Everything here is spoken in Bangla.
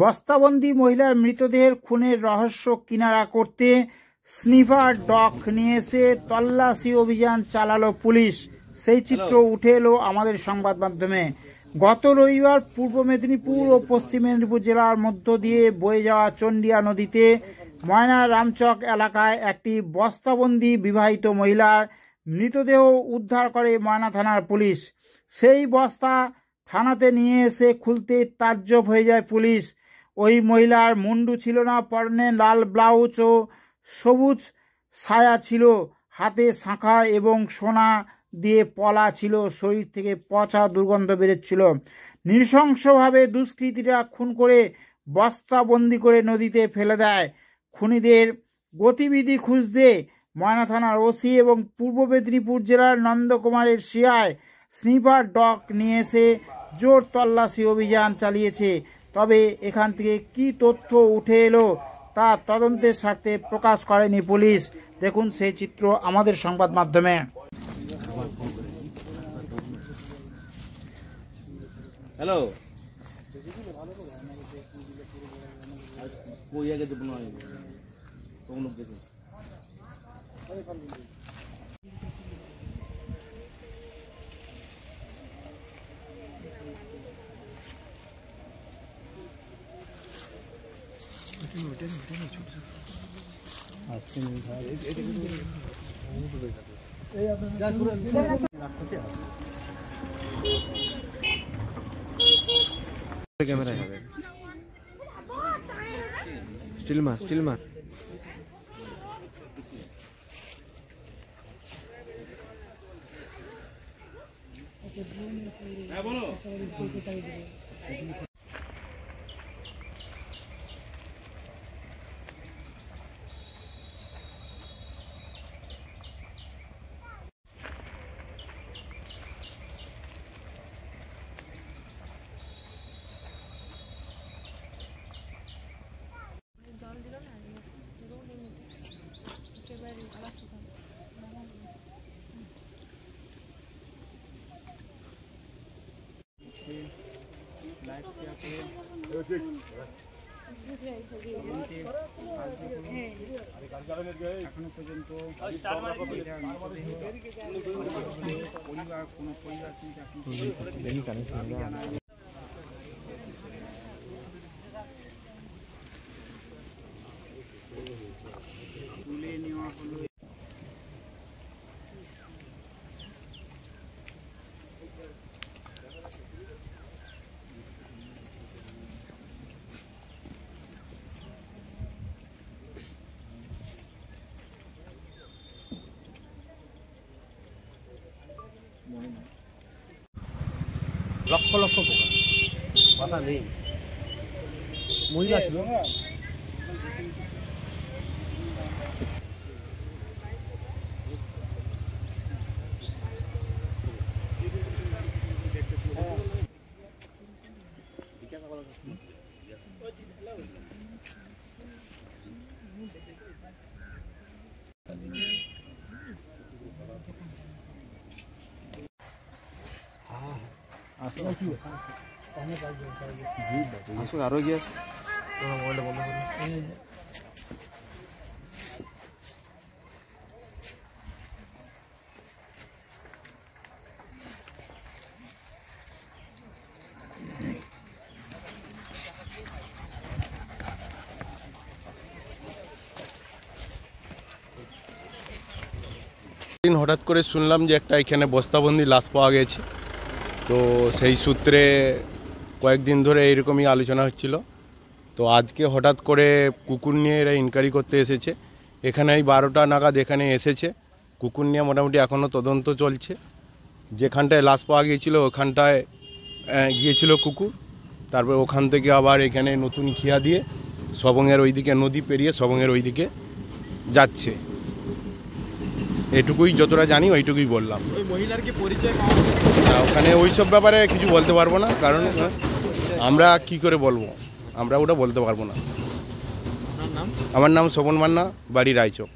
বস্তাবন্দি মহিলার মৃতদেহের খুনের রহস্য কিনারা করতে স্নিফার ডগ নিয়ে এসে তল্লাশি অভিযান চালালো পুলিশ। সেই চিত্র উঠে এলো আমাদের সংবাদ মাধ্যমে। গত রবিবার পূর্ব মেদিনীপুর ও পশ্চিম মেদিনীপুর জেলার মধ্য দিয়ে বয়ে যাওয়া চন্ডিয়া নদীতে ময়না রামচক এলাকায় একটি বস্তাবন্দি বিবাহিত মহিলার মৃতদেহ উদ্ধার করে ময়না থানার পুলিশ। সেই বস্তা থানাতে নিয়ে এসে খুলতে তাজ্জব হয়ে যায় পুলিশ। ওই মহিলার মুন্ডু ছিল না, পরনে লাল ব্লাউজ ও সবুজ ছায়া ছিল, হাতে শাঁখা এবং সোনা দিয়ে পলা ছিল, শরীর থেকে পচা দুর্গন্ধ বেরোচ্ছিল। নৃশংসভাবে দুষ্কৃতীরা খুন করে বস্তাবন্দি করে নদীতে ফেলে দেয়। খুনিদের গতিবিধি খুঁজতে ময়না থানার ওসি এবং পূর্ব মেদিনীপুর জেলার নন্দকুমারের সিআই স্নিফার ডগ নিয়ে এসে জোর তল্লাশি অভিযান চালিয়েছে। তবে এখান থেকে কি তথ্য উঠে এলো তা তদন্তের স্বার্থে প্রকাশ করেনি পুলিশ। দেখুন সেই চিত্র আমাদের সংবাদ মাধ্যমে। হ্যালো, ক্যামেরা হবে, স্টিল মার এখনো পর্যন্ত পরিবার কোনো পরিবার তুলে নেওয়া হলো। লক্ষ লক্ষ পোকা, কথা নেই, মহিলা ছিল। আসুক আরো গিয়ে আছে, মোবাইলটা বন্ধ করুন। হঠাৎ করে শুনলাম যে একটা এখানে বস্তাবন্দি লাশ পাওয়া গেছে। তো সেই সূত্রে কয়েকদিন ধরে এইরকমই আলোচনা হচ্ছিল। তো আজকে হঠাৎ করে কুকুর নিয়ে এরা ইনকোয়ারি করতে এসেছে। এখানে এই 12টা নাগাদ এখানে এসেছে। কুকুর নিয়ে মোটামুটি এখনও তদন্ত চলছে। যেখানটায় লাশ পাওয়া গিয়েছিল ওখানটায় গিয়েছিল কুকুর, তারপর ওখান থেকে আবার এখানে নতুন খিয়া দিয়ে সবংয়ের ওইদিকে নদী পেরিয়ে সবংয়ের ওইদিকে যাচ্ছে। এটুকুই যতটা জানি ওইটুকুই বললাম। ওই মহিলার কি পরিচয় না, ওখানে ওই সব ব্যাপারে কিছু বলতে পারবো না, কারণ আমরা কি করে বলবো, আমরা ওটা বলতে পারবো না। আমার নাম স্বপন মান্না, বাড়ি রায়চক।